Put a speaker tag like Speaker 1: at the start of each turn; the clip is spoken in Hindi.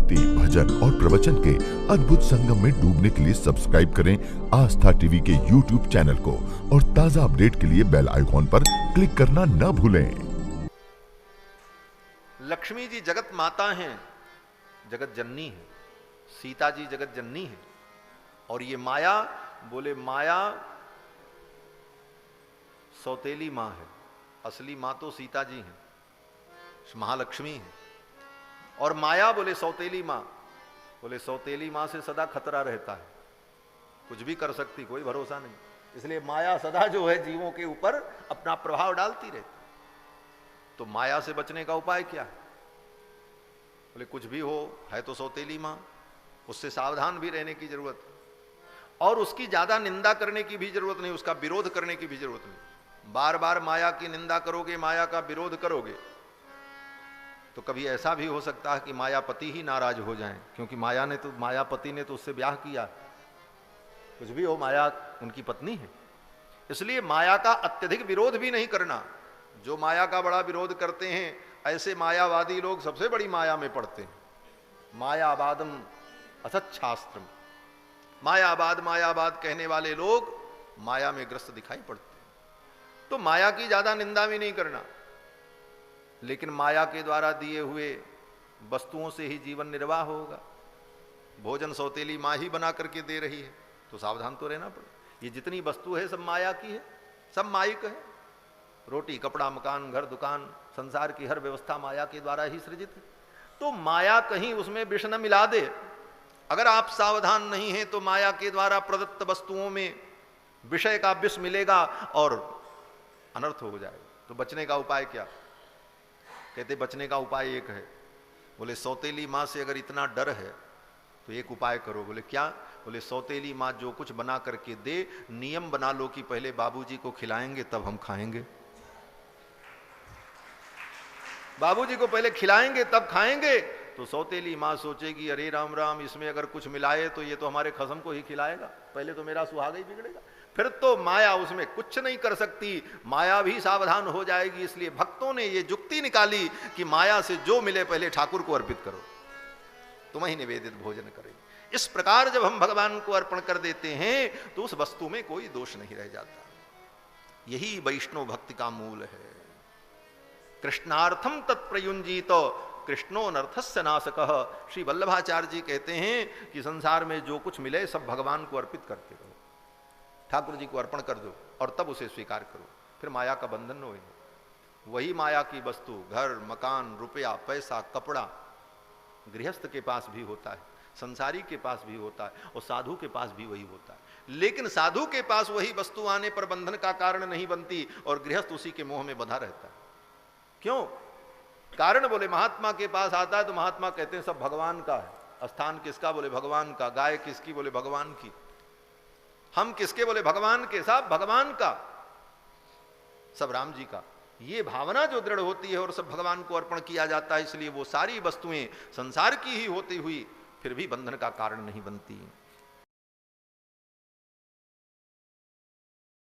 Speaker 1: भक्ति, भजन और प्रवचन के अद्भुत संगम में डूबने के लिए सब्सक्राइब करें आस्था टीवी के YouTube चैनल को और ताजा अपडेट के लिए बेल आइकॉन पर क्लिक करना न भूलें।
Speaker 2: लक्ष्मी जी जगत माता हैं, जगत जननी है। सीता जी जगत जननी है। और ये माया, बोले माया सौतेली माँ है, असली माँ तो सीता जी हैं, महालक्ष्मी है। और माया बोले सौतेली माँ, बोले सौतेली माँ से सदा खतरा रहता है, कुछ भी कर सकती, कोई भरोसा नहीं। इसलिए माया सदा जो है जीवों के ऊपर अपना प्रभाव डालती रहती। तो माया से बचने का उपाय क्या है? बोले कुछ भी हो, है तो सौतेली माँ, उससे सावधान भी रहने की जरूरत है और उसकी ज्यादा निंदा करने की भी जरूरत नहीं, उसका विरोध करने की भी जरूरत नहीं। बार बार माया की निंदा करोगे, माया का विरोध करोगे तो कभी ऐसा भी हो सकता है कि मायापति ही नाराज हो जाएं, क्योंकि मायापति ने तो उससे ब्याह किया। कुछ भी हो, माया उनकी पत्नी है। इसलिए माया का अत्यधिक विरोध भी नहीं करना। जो माया का बड़ा विरोध करते हैं ऐसे मायावादी लोग सबसे बड़ी माया में पड़ते हैं। मायावादम असत शास्त्रम, मायावाद कहने वाले लोग माया में ग्रस्त दिखाई पड़ते हैं। तो माया की ज्यादा निंदा भी नहीं करना, लेकिन माया के द्वारा दिए हुए वस्तुओं से ही जीवन निर्वाह होगा। भोजन सौतेली माँ ही बना करके दे रही है तो सावधान तो रहना पड़े। ये जितनी वस्तु है सब माया की है, सब माइक है। रोटी, कपड़ा, मकान, घर, दुकान, संसार की हर व्यवस्था माया के द्वारा ही सृजित है। तो माया कहीं उसमें विष न मिला दे। अगर आप सावधान नहीं हैं तो माया के द्वारा प्रदत्त वस्तुओं में विषय का विष मिलेगा और अनर्थ हो जाएगा। तो बचने का उपाय क्या? कहते बचने का उपाय एक है। बोले सौतेली माँ से अगर इतना डर है तो एक उपाय करो। बोले क्या? बोले सौतेली माँ जो कुछ बना करके दे, नियम बना लो कि पहले बाबूजी को खिलाएंगे तब हम खाएंगे। बाबूजी को पहले खिलाएंगे तब खाएंगे। तो सौतेली माँ सोचेगी अरे राम राम, इसमें अगर कुछ मिलाए तो ये तो हमारे खसम को ही खिलाएगा, पहले तो मेरा सुहाग ही बिगड़ेगा। फिर तो माया उसमें कुछ नहीं कर सकती, माया भी सावधान हो जाएगी। इसलिए भक्तों ने ये जुक्ति निकाली कि माया से जो मिले पहले ठाकुर को अर्पित करो, तुम ही निवेदित भोजन करें। इस प्रकार जब हम भगवान को अर्पण कर देते हैं तो उस वस्तु में कोई दोष नहीं रह जाता। यही वैष्णव भक्ति का मूल है। कृष्णार्थम तत्प्रयुंजीत कृष्णो नर्थस्य नाशकः। श्री वल्लभाचार्य जी कहते हैं कि संसार में जो कुछ मिले सब भगवान को अर्पित करते रहो, ठाकुर जी को अर्पण कर दो और तब उसे स्वीकार करो, फिर माया का बंधन न हो। वही माया की वस्तु घर, मकान, रुपया, पैसा, कपड़ा गृहस्थ के पास भी होता है, संसारी के पास भी होता है और साधु के पास भी वही होता है। लेकिन साधु के पास वही वस्तु आने पर बंधन का कारण नहीं बनती और गृहस्थ उसी के मोह में बंधा रहता है। क्यों? कारण बोले महात्मा के पास आता है तो महात्मा कहते हैं सब भगवान का है। स्थान किसका? बोले भगवान का। गाय किसकी? बोले भगवान की। हम किसके? बोले भगवान के। सब भगवान का, सब राम जी का। ये भावना जो दृढ़ होती है और सब भगवान को अर्पण किया जाता है, इसलिए वो सारी वस्तुएं संसार की ही होती हुई फिर भी बंधन का कारण नहीं बनती।